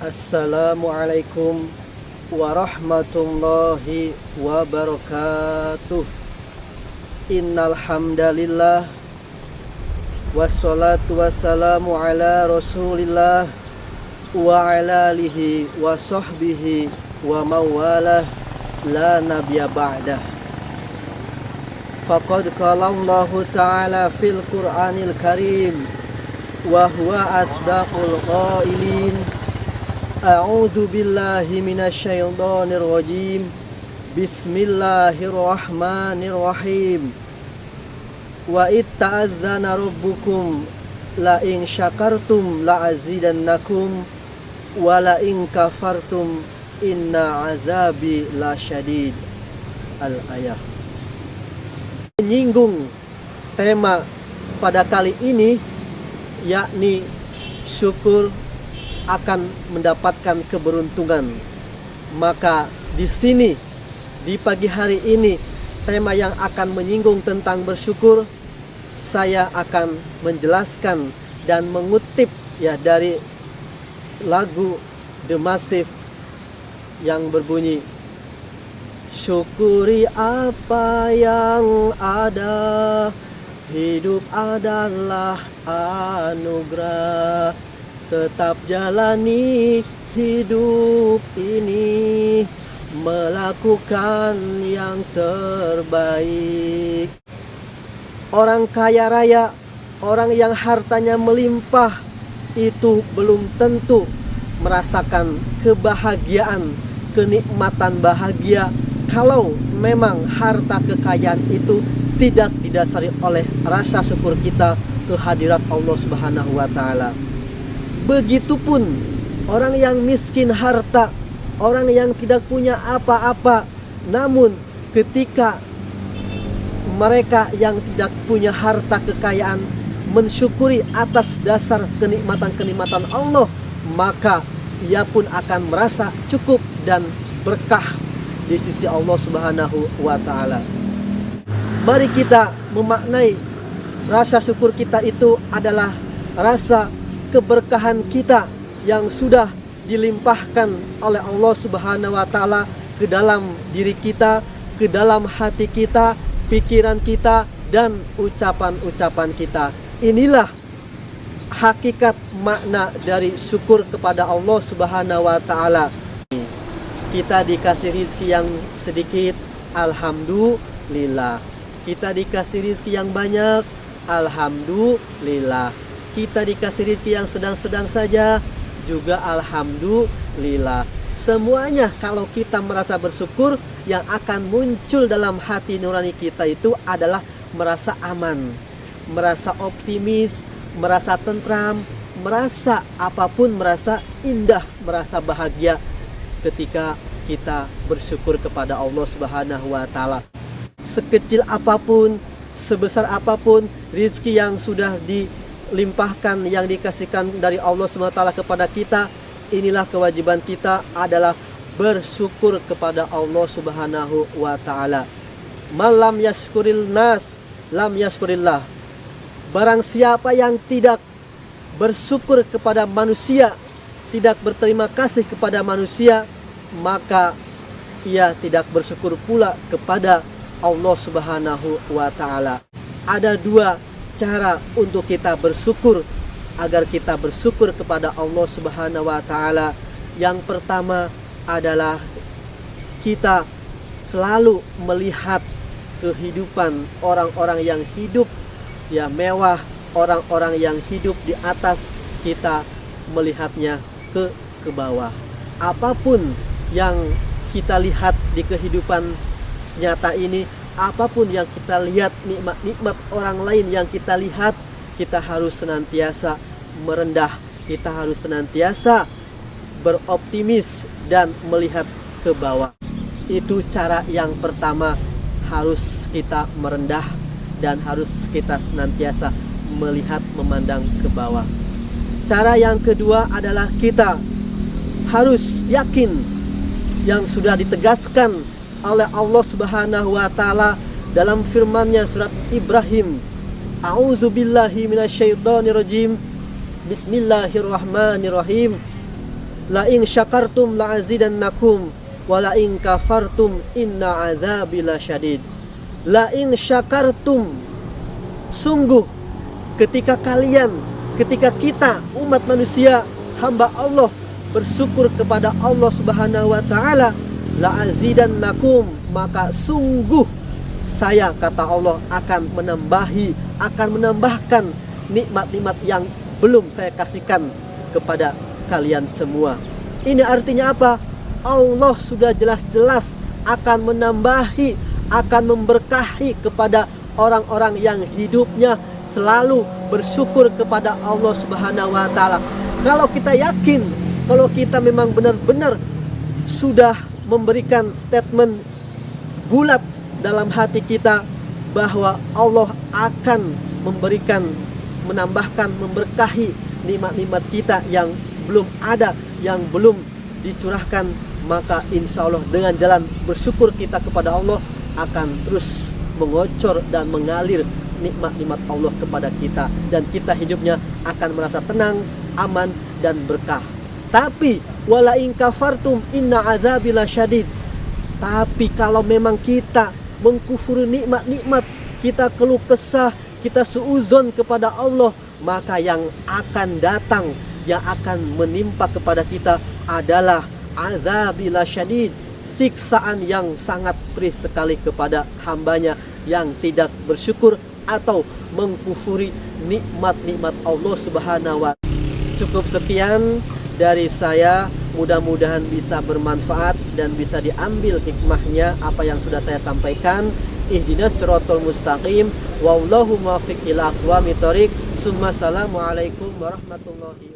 Assalamualaikum warahmatullahi wabarakatuh. Innal hamdalillah wassalatu wassalamu ala Rasulillah wa ala alihi wa sahbihi wa mawalah la nabiyya ba'dah. Faqad qala Allah ta'ala fil Qur'anil Karim wa huwa asdaqul qailin. A'udzu billahi minasyaitonir rajim. Bismillahirrahmanirrahim. Wa itta'adzana rabbukum la in syakartum la azidannakum wa la in kafartum inna azabi lasyadid. Al-ayah. Menyinggung tema pada kali ini, yakni syukur akan mendapatkan keberuntungan. Maka di sini di pagi hari ini tema yang akan menyinggung tentang bersyukur, saya akan menjelaskan dan mengutip dari lagu The Massive yang berbunyi, syukuri apa yang ada, hidup adalah anugerah. Tetap jalani hidup ini, melakukan yang terbaik. Orang kaya raya, orang yang hartanya melimpah, itu belum tentu merasakan kebahagiaan, kenikmatan bahagia kalau memang harta kekayaan itu tidak didasari oleh rasa syukur kita kehadirat Allah Subhanahu wa Ta'ala. Begitupun orang yang miskin harta, orang yang tidak punya apa-apa, namun ketika mereka yang tidak punya harta kekayaan mensyukuri atas dasar kenikmatan-kenikmatan Allah, maka ia pun akan merasa cukup dan berkah di sisi Allah Subhanahu wa Ta'ala. Mari kita memaknai rasa syukur kita itu adalah rasa keberkahan kita yang sudah dilimpahkan oleh Allah Subhanahu wa Ta'ala ke dalam diri kita, ke dalam hati kita, pikiran kita, dan ucapan-ucapan kita. Inilah hakikat makna dari syukur kepada Allah Subhanahu wa Ta'ala. Kita dikasih rizki yang sedikit, alhamdulillah. Kita dikasih rizki yang banyak, alhamdulillah. Kita dikasih rizki yang sedang-sedang saja, juga alhamdulillah. Semuanya kalau kita merasa bersyukur, yang akan muncul dalam hati nurani kita itu adalah merasa aman, merasa optimis, merasa tentram, merasa apapun, merasa indah, merasa bahagia ketika kita bersyukur kepada Allah Subhanahu wa Ta'ala. Sekecil apapun, sebesar apapun rizki yang sudah dilimpahkan, yang dikasihkan dari Allah Subhanahu wa Ta'ala kepada kita, inilah kewajiban kita adalah bersyukur kepada Allah Subhanahu wa Ta'ala. Malam yashkuril nas lam yashkurillah. Barang siapa yang tidak bersyukur kepada manusia, tidak berterima kasih kepada manusia, maka ia tidak bersyukur pula kepada Allah Subhanahu wa Ta'ala. Ada dua cara untuk kita bersyukur, agar kita bersyukur kepada Allah Subhanahu wa Ta'ala. Yang pertama adalah kita selalu melihat kehidupan orang-orang yang hidup mewah, orang-orang yang hidup di atas, kita melihatnya ke bawah. Apapun yang kita lihat di kehidupan nyata ini, apapun yang kita lihat, nikmat-nikmat orang lain yang kita lihat, kita harus senantiasa merendah, kita harus senantiasa beroptimis dan melihat ke bawah. Itu cara yang pertama, harus kita merendah dan harus kita senantiasa melihat, memandang ke bawah. Cara yang kedua adalah kita harus yakin yang sudah ditegaskan oleh Allah Subhanahu wa Ta'ala dalam firman-Nya surat Ibrahim. A'udzubillahi minasyaitonirrajim. Bismillahirrahmanirrahim. la in syakartum la azidannakum wa la in kafartum inna adzabi lasyadid. La in syakartum, sungguh ketika kita umat manusia, hamba Allah bersyukur kepada Allah Subhanahu wa taala, la azidannakum, maka sungguh saya, kata Allah, akan menambahkan nikmat-nikmat yang belum saya kasihkan kepada kalian semua. Ini artinya apa? Allah sudah jelas-jelas akan menambahi, akan memberkahi kepada orang-orang yang hidupnya selalu bersyukur kepada Allah Subhanahu wa taala. Kalau kita yakin, kalau kita memang benar-benar sudah memberikan statement bulat dalam hati kita bahwa Allah akan menambahkan, memberkahi nikmat-nikmat kita yang belum ada, yang belum dicurahkan, maka insya Allah dengan jalan bersyukur kita kepada Allah akan terus mengocor dan mengalir nikmat-nikmat Allah kepada kita, dan kita hidupnya akan merasa tenang, aman, dan berkah. Tapi wala in kafartum inna adzabi lasyadid. Tapi kalau memang kita mengkufuri nikmat-nikmat, kita keluh kesah, kita suudzon kepada Allah, maka yang akan datang, yang akan menimpa kepada kita adalah adzabi lasyadid, siksaan yang sangat perih sekali kepada hambanya yang tidak bersyukur atau mengkufuri nikmat-nikmat Allah Subhanahu wa ta'ala. Cukup sekian dari saya, mudah-mudahan bisa bermanfaat dan bisa diambil hikmahnya apa yang sudah saya sampaikan. Ihdinas siratal mustaqim, wallahu muwaffiq ila aqwamit thoriq. Assalamualaikum warahmatullahi wabarakatuh.